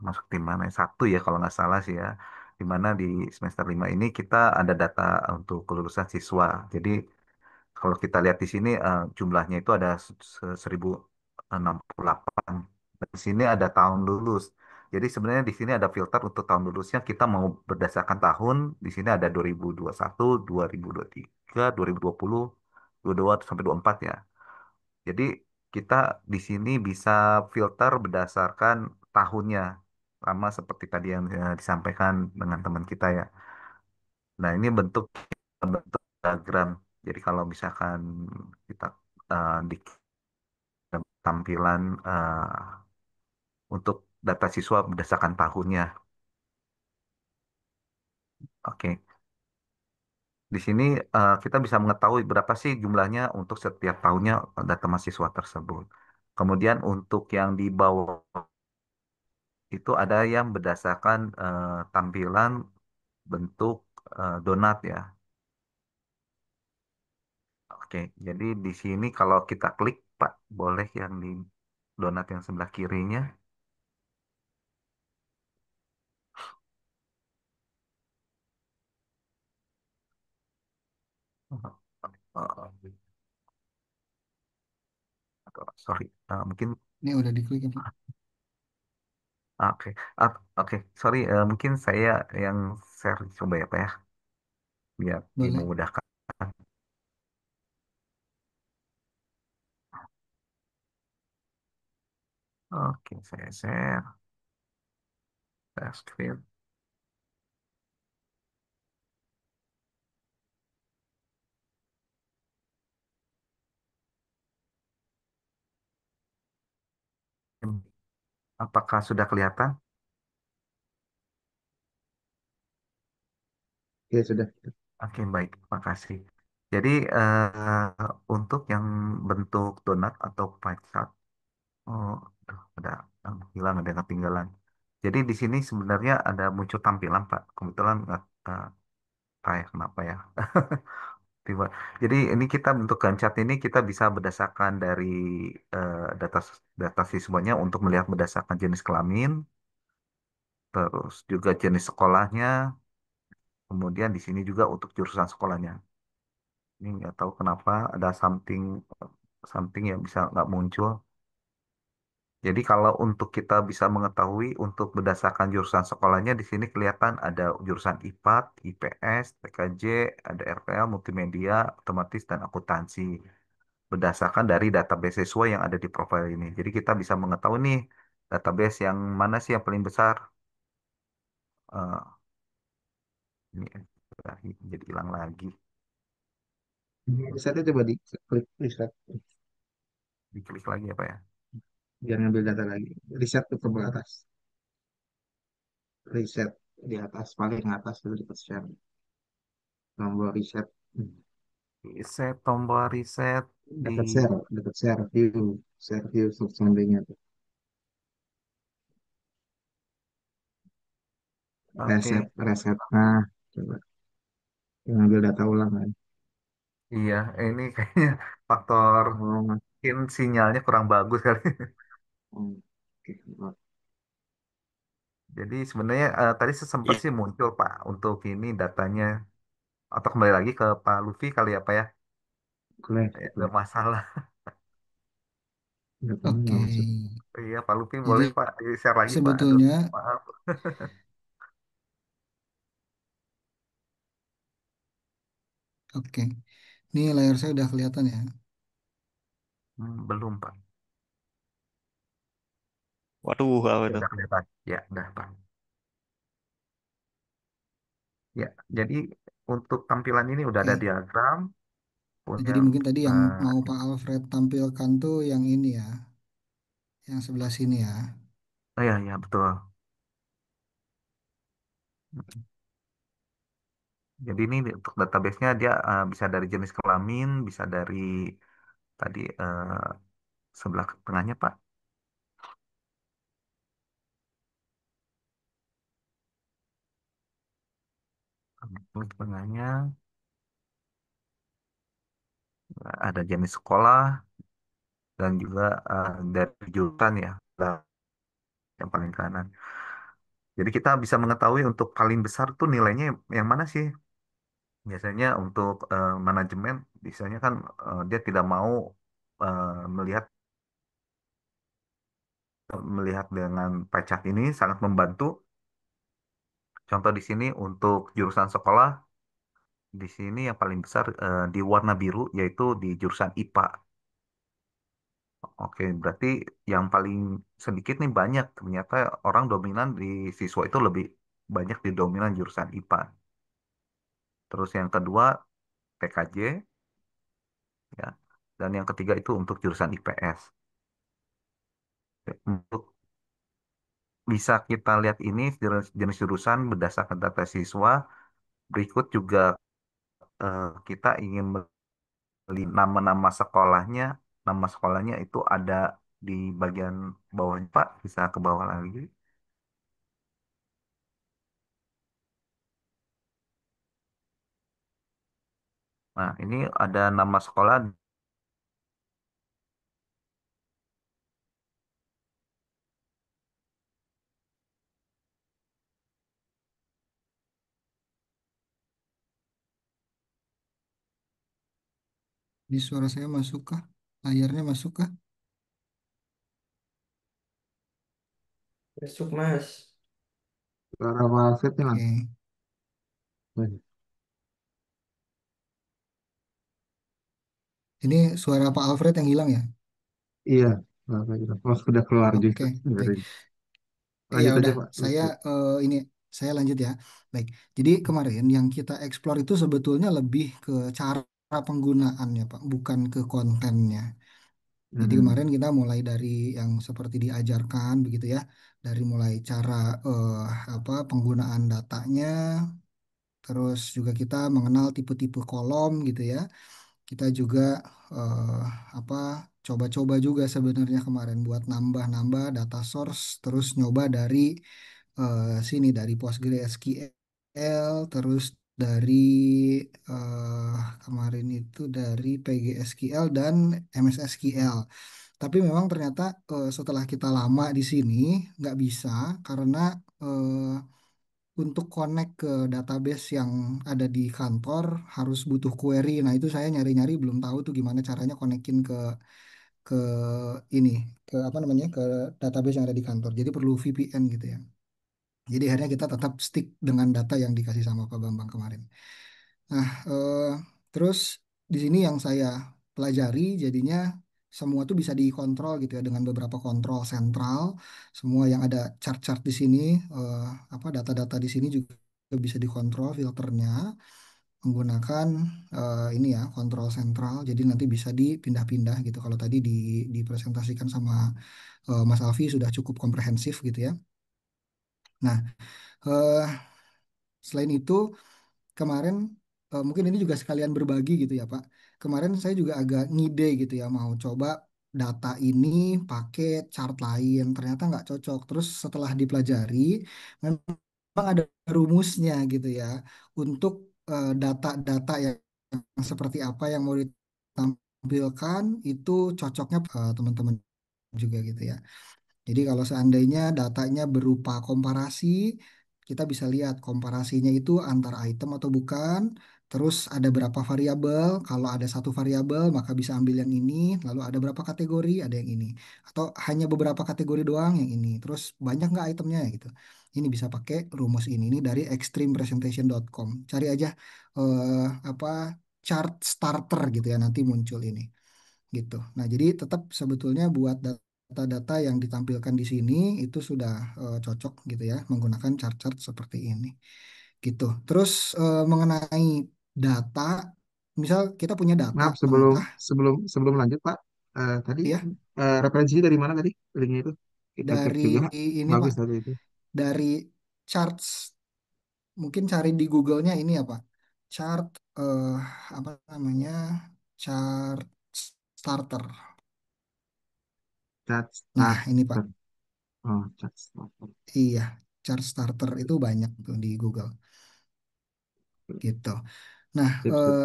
masuk tim mana ya? Satu ya kalau nggak salah sih ya. Di mana di semester 5 ini kita ada data untuk kelulusan siswa. Jadi kalau kita lihat di sini jumlahnya itu ada 1068. Di sini ada tahun lulus. Jadi sebenarnya di sini ada filter untuk tahun lulusnya kita mau berdasarkan tahun. Di sini ada 2021, 2023, 2020, 22 sampai 24 ya. Jadi kita di sini bisa filter berdasarkan tahunnya. Sama seperti tadi yang disampaikan dengan teman kita ya. Nah, ini bentuk diagram. Jadi kalau misalkan kita di tampilan untuk data siswa berdasarkan tahunnya. Oke. Di sini kita bisa mengetahui berapa sih jumlahnya untuk setiap tahunnya data mahasiswa tersebut. Kemudian untuk yang di bawah itu ada yang berdasarkan tampilan bentuk donat ya. Oke, jadi di sini kalau kita klik, Pak, boleh yang di donat yang sebelah kirinya. Sorry, mungkin Ini udah diklik ya Pak. oke, oke, sorry, mungkin saya yang share coba ya, Pak ya, biar Boleh. dimudahkan. Oke, saya share screen. Apakah sudah kelihatan? Ya sudah. Oke, baik, makasih. Jadi untuk yang bentuk donat atau pie chart, oh, aduh, hilang, ada yang ketinggalan. Jadi di sini sebenarnya ada muncul tampilan, Pak. Kebetulan eh, kayak kenapa ya? Tiba. Jadi ini kita bentuk Gancat ini kita bisa berdasarkan dari data data siswanya untuk melihat berdasarkan jenis kelamin, terus juga jenis sekolahnya, kemudian di sini juga untuk jurusan sekolahnya. Ini nggak tahu kenapa ada something something yang bisa nggak muncul. Jadi kalau untuk kita bisa mengetahui untuk berdasarkan jurusan sekolahnya di sini kelihatan ada jurusan IPAT, IPS, TKJ, ada RPL, multimedia, otomatis dan akuntansi berdasarkan dari database siswa yang ada di profil ini. Jadi kita bisa mengetahui nih database yang mana sih yang paling besar. Eh, ini jadi hilang lagi. Risetnya coba di klik riset, Diklik lagi apa ya? biar ngambil data lagi. Riset tuh ke atas, riset di atas paling atas itu di share, tombol riset. Reset, tombol reset di. Dekat share view seandainya tuh reset Oke, reset. Nah, coba ngambil data ulang kan. iya, ini kayaknya faktor Oh, mungkin sinyalnya kurang bagus kali. oke. Jadi sebenarnya tadi sempat Iya, sih muncul Pak untuk ini datanya. Atau kembali lagi ke Pak Lutfi kali ya Pak ya. Boleh, Ya, boleh. nggak masalah. Datanya Oke, nggak masuk. Iya Pak Lutfi boleh jadi Pak share lagi Pak. Aduh, sebetulnya, maaf. oke, ini layar saya udah kelihatan ya. Belum Pak. waduh, apa Ya, itu? udah kelihatan. Ya, udah Pak. Ya, jadi untuk tampilan ini udah ada Oke, diagram, nah, punya jadi mungkin tadi yang eh, mau Pak Alfred tampilkan tuh yang ini ya, yang sebelah sini ya. oh ya, ya betul. Jadi ini untuk database-nya dia bisa dari jenis kelamin, bisa dari tadi sebelah tengahnya Pak. Sebelah tengahnya ada jenis sekolah dan juga dari jurusan ya, nah, yang paling kanan. Jadi kita bisa mengetahui untuk paling besar tuh nilainya yang mana sih? Biasanya untuk manajemen, biasanya kan dia tidak mau melihat melihat dengan pie ini sangat membantu. Contoh di sini untuk jurusan sekolah, di sini yang paling besar di warna biru yaitu di jurusan IPA. Oke, berarti yang paling sedikit nih banyak. Ternyata orang dominan di siswa itu lebih banyak di dominan jurusan IPA. Terus yang kedua PKJ ya. Dan yang ketiga itu untuk jurusan IPS. Untuk bisa kita lihat ini jenis jurusan berdasarkan data siswa. Berikut juga kita ingin melihat nama-nama sekolahnya. Nama sekolahnya itu ada di bagian bawah Pak. Bisa ke bawah lagi. Nah, ini ada nama sekolah. Di suara saya masuk kah? Layarnya masuk kah? Masuk, Mas. Suara wildset hilang. Oke, ini suara Pak Alfred yang hilang ya? Iya, apa gitu. Oh, sudah keluar juga. Oke, baik. Dengerin. Ya Lanjut aja udah, Pak. saya Lutfi. ini saya lanjut ya. Baik. Jadi kemarin yang kita explore itu sebetulnya lebih ke cara penggunaannya, Pak, bukan ke kontennya. Jadi Mm-mm. kemarin kita mulai dari yang seperti diajarkan begitu ya, dari mulai cara apa penggunaan datanya, Terus juga kita mengenal tipe-tipe kolom gitu ya. Kita juga eh, apa coba-coba juga sebenarnya kemarin buat nambah-nambah data source, terus nyoba dari sini dari PostgreSQL, terus dari eh, kemarin itu dari PGSQL dan MSSQL. Tapi memang ternyata setelah kita lama di sini nggak bisa karena untuk connect ke database yang ada di kantor harus butuh query. Nah, itu saya nyari-nyari belum tahu tuh gimana caranya konekin ke ini ke apa namanya ke database yang ada di kantor. Jadi perlu VPN gitu ya. Jadi akhirnya kita tetap stick dengan data yang dikasih sama Pak Bambang kemarin. Nah, terus di sini yang saya pelajari jadinya semua tuh bisa dikontrol gitu ya dengan beberapa kontrol sentral. Semua yang ada chart-chart di sini, eh, apa data-data di sini juga bisa dikontrol filternya menggunakan ini ya kontrol sentral. Jadi nanti bisa dipindah-pindah gitu. Kalau tadi dipresentasikan sama Mas Alfi sudah cukup komprehensif gitu ya. Nah, eh, selain itu kemarin mungkin ini juga sekalian berbagi gitu ya Pak. Kemarin saya juga agak ngide gitu ya mau coba data ini pakai chart lain. Ternyata nggak cocok. Terus setelah dipelajari memang ada rumusnya gitu ya untuk data-data yang seperti apa yang mau ditampilkan itu cocoknya teman-teman juga gitu ya. Jadi kalau seandainya datanya berupa komparasi, kita bisa lihat komparasinya itu antar item atau bukan. Terus ada berapa variabel. Kalau ada satu variabel, maka bisa ambil yang ini. Lalu ada berapa kategori, ada yang ini. Atau hanya beberapa kategori doang yang ini. Terus banyak nggak itemnya gitu. Ini bisa pakai rumus ini. Ini dari extremepresentation.com. Cari aja apa chart starter gitu ya. Nanti muncul ini gitu. Nah, jadi tetap sebetulnya buat data-data yang ditampilkan di sini itu sudah cocok gitu ya menggunakan chart-chart seperti ini gitu. Terus mengenai data, misal kita punya data Maaf sebelum mentah sebelum sebelum lanjut Pak, tadi ya referensinya dari mana tadi linknya itu? Kita cek dari juga. ini Bagus Pak, tadi itu. dari charts mungkin cari di Google-nya ini apa? Chart eh, apa namanya? Chart starter. Chat Nah, ini Pak. starter. Oh, chat starter. Iya, chart starter itu banyak tuh di Google gitu. Nah, Sip, sip.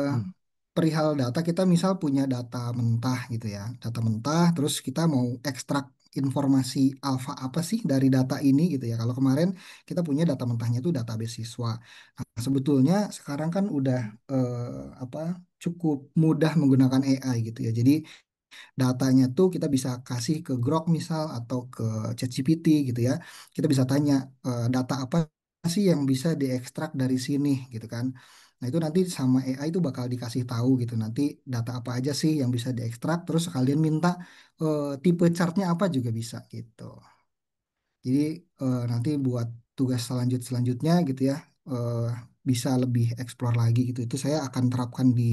perihal data kita misal punya data mentah gitu ya, data mentah, terus kita mau ekstrak informasi alfa apa sih dari data ini gitu ya. Kalau kemarin kita punya data mentahnya itu database siswa. Nah, sebetulnya sekarang kan udah apa cukup mudah menggunakan AI gitu ya. Jadi datanya tuh kita bisa kasih ke Grok misal atau ke ChatGPT gitu ya. Kita bisa tanya data apa sih yang bisa diekstrak dari sini gitu kan. Nah itu nanti sama AI itu bakal dikasih tahu gitu. Nanti data apa aja sih yang bisa diekstrak. Terus kalian minta tipe chartnya apa juga bisa gitu. Jadi nanti buat tugas selanjutnya gitu ya eh, bisa lebih explore lagi gitu. Itu saya akan terapkan di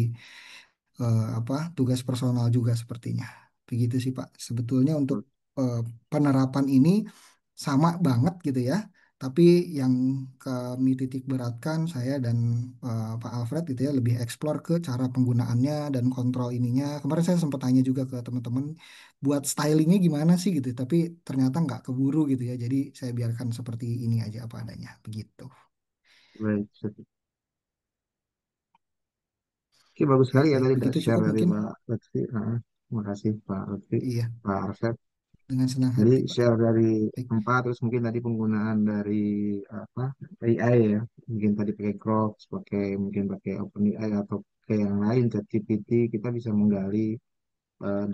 apa tugas personal juga sepertinya. Begitu sih Pak. Sebetulnya untuk eh, penerapan ini sama banget gitu ya. Tapi yang kami titik beratkan saya dan Pak Alfred gitu ya lebih explore ke cara penggunaannya dan kontrol ininya. Kemarin saya sempat tanya juga ke teman-teman buat stylingnya gimana sih gitu. Tapi ternyata nggak keburu gitu ya. Jadi saya biarkan seperti ini aja apa adanya. Begitu. Baik, sip. Oke, bagus Ya sekali ya baik. tadi Begitu share cukup dari mungkin. Pak Lutfi. Terima kasih Pak Lutfi, Iya. Pak Arsyad. Dengan senang Jadi hati Pak. share dari Baik. empat, terus mungkin tadi penggunaan dari apa AI ya, mungkin tadi pakai Grok, mungkin pakai OpenAI atau pakai yang lain, ChatGPT, kita bisa menggali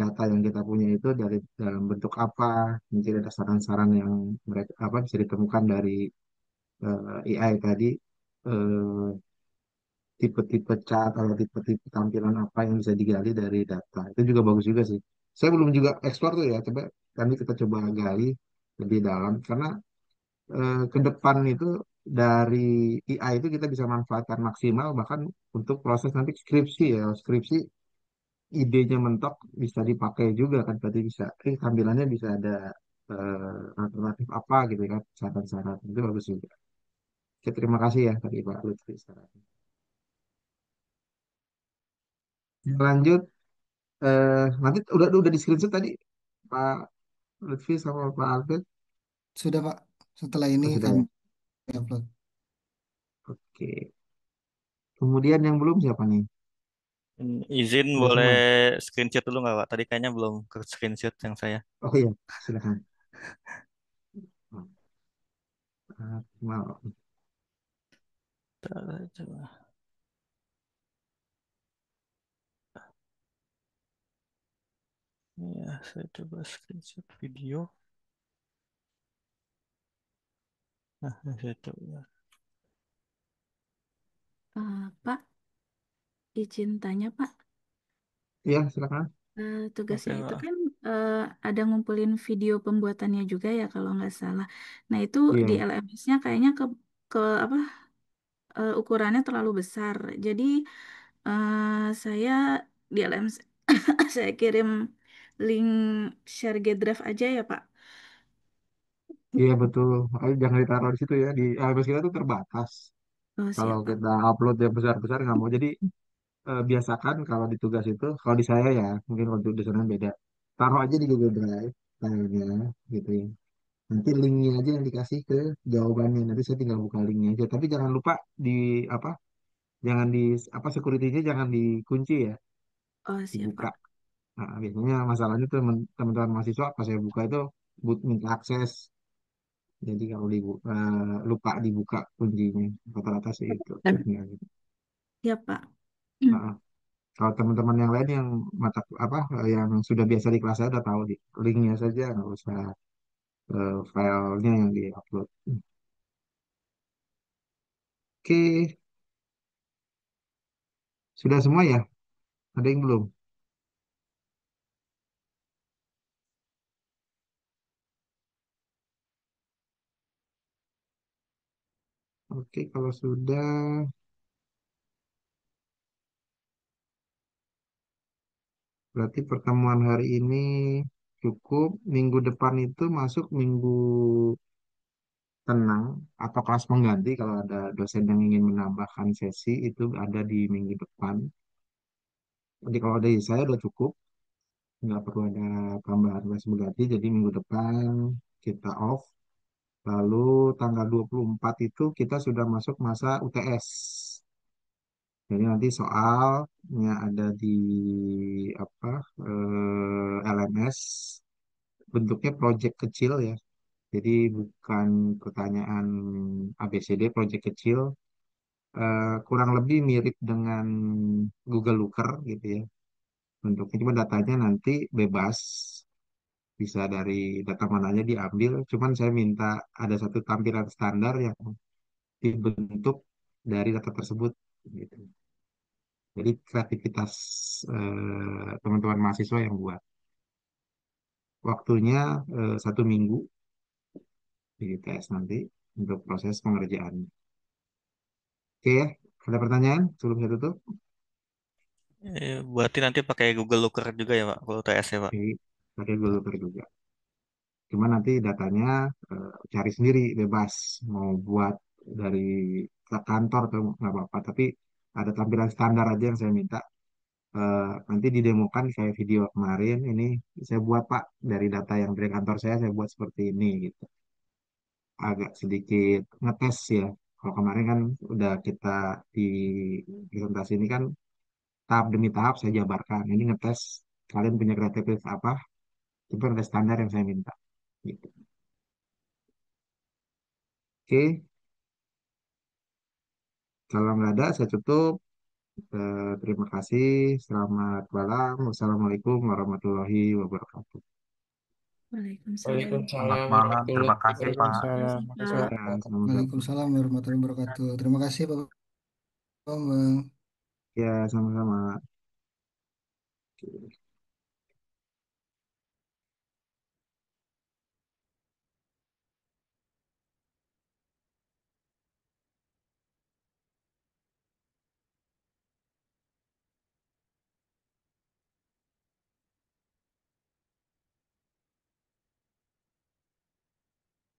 data yang kita punya itu dari dalam bentuk apa, mungkin ada saran-saran yang mereka apa bisa ditemukan dari AI tadi, eh, tipe-tipe chat atau tipe-tipe tampilan apa yang bisa digali dari data. Itu juga bagus juga sih. Saya belum juga explore tuh ya, coba nanti kita coba gali lebih dalam karena ke depan itu dari AI itu kita bisa manfaatkan maksimal bahkan untuk proses nanti skripsi ya. Skripsi idenya mentok bisa dipakai juga kan berarti bisa tampilannya bisa ada alternatif apa gitu kan saran-saran itu bagus juga. Oke, terima kasih ya tadi Pak Lutfi sarannya. Lanjut, nanti udah di screenshot tadi Pak Lutfi sama Pak Alfred. Sudah Pak, setelah ini Oh, sudah kami ya. upload. Oke. Kemudian yang belum siapa nih? Izin Udah boleh semua. screenshot dulu nggak Pak? Tadi kayaknya belum ke screenshot yang saya. Oh iya, silakan. Mau. Bentar, coba. Ya, saya coba screenshot video. Nah, saya coba. Pak, izin tanya Pak. Iya, silakan. Tugasnya Oke, itu Pak. kan ada ngumpulin video pembuatannya juga ya kalau nggak salah. Nah itu di Iya, LMS-nya kayaknya ke apa ukurannya terlalu besar. Jadi saya di LMS saya kirim link share G Drive aja ya Pak. iya betul. Ayo, jangan ditaruh di situ ya. Di LMS kita tuh terbatas. Oh Kalau siap Pak. kita upload yang besar-besar nggak mau. Jadi biasakan kalau di tugas itu, kalau di saya ya, mungkin kalau di sana beda. Taruh aja di Google Drive, filenya gitu ya. Nanti linknya aja yang dikasih ke jawabannya. Nanti saya tinggal buka linknya aja. Tapi jangan lupa di apa? Jangan di apa security-nya jangan dikunci ya, Oh siap dibuka. Pak. Nah, biasanya masalahnya tuh teman-teman mahasiswa pas saya buka itu minta akses. Jadi kalau lupa dibuka kuncinya, rata-rata sih itu. Ya, gitu. Siap Pak. Nah, kalau teman-teman yang lain yang mata apa yang sudah biasa di kelas saya udah tahu di linknya saja, nggak usah filenya yang diupload. Oke, sudah semua ya? Ada yang belum? Oke, kalau sudah, berarti pertemuan hari ini cukup. Minggu depan itu masuk minggu tenang atau kelas pengganti kalau ada dosen yang ingin menambahkan sesi itu ada di minggu depan. Jadi kalau dari saya udah cukup, nggak perlu ada tambahan kelas pengganti. Jadi minggu depan kita off. Lalu tanggal 24 itu kita sudah masuk masa UTS. Jadi nanti soalnya ada di apa LMS bentuknya project kecil ya. Jadi bukan pertanyaan ABCD project kecil, kurang lebih mirip dengan Google Looker gitu ya. Bentuknya cuma datanya nanti bebas, bisa dari data mana aja diambil. Cuman saya minta ada satu tampilan standar yang dibentuk dari data tersebut gitu. Jadi kreativitas teman-teman mahasiswa yang buat. Waktunya 1 minggu di tes nanti untuk proses pengerjaan. Oke ya, ada pertanyaan sebelum saya tutup? Berarti nanti pakai Google Looker juga ya Pak, kalau TS ya Pak. Oke, pakai Google Doc juga. Cuma nanti datanya cari sendiri bebas mau buat dari kantor atau nggak apa-apa. Tapi ada tampilan standar aja yang saya minta. Nanti didemokan kayak video kemarin. Ini saya buat Pak dari data yang dari kantor saya buat seperti ini gitu. Agak sedikit ngetes ya. Kalau kemarin kan udah kita di presentasi ini kan tahap demi tahap saya jabarkan. Ini ngetes kalian punya kreativitas apa? Itu ada standar yang saya minta. Gitu. Oke, kalau nggak ada saya tutup. Terima kasih. Selamat malam. Wassalamualaikum warahmatullahi wabarakatuh. Waalaikumsalam. Selamat Waalaikumsalam malam. warahmatullahi Terima kasih Pak. wabarakatuh. Waalaikumsalam. Makasih Makasih Pak. Pak. Ya, sama-sama. Waalaikumsalam warahmatullahi wabarakatuh. Terima kasih Pak Bambang. Ya, sama-sama. Oke.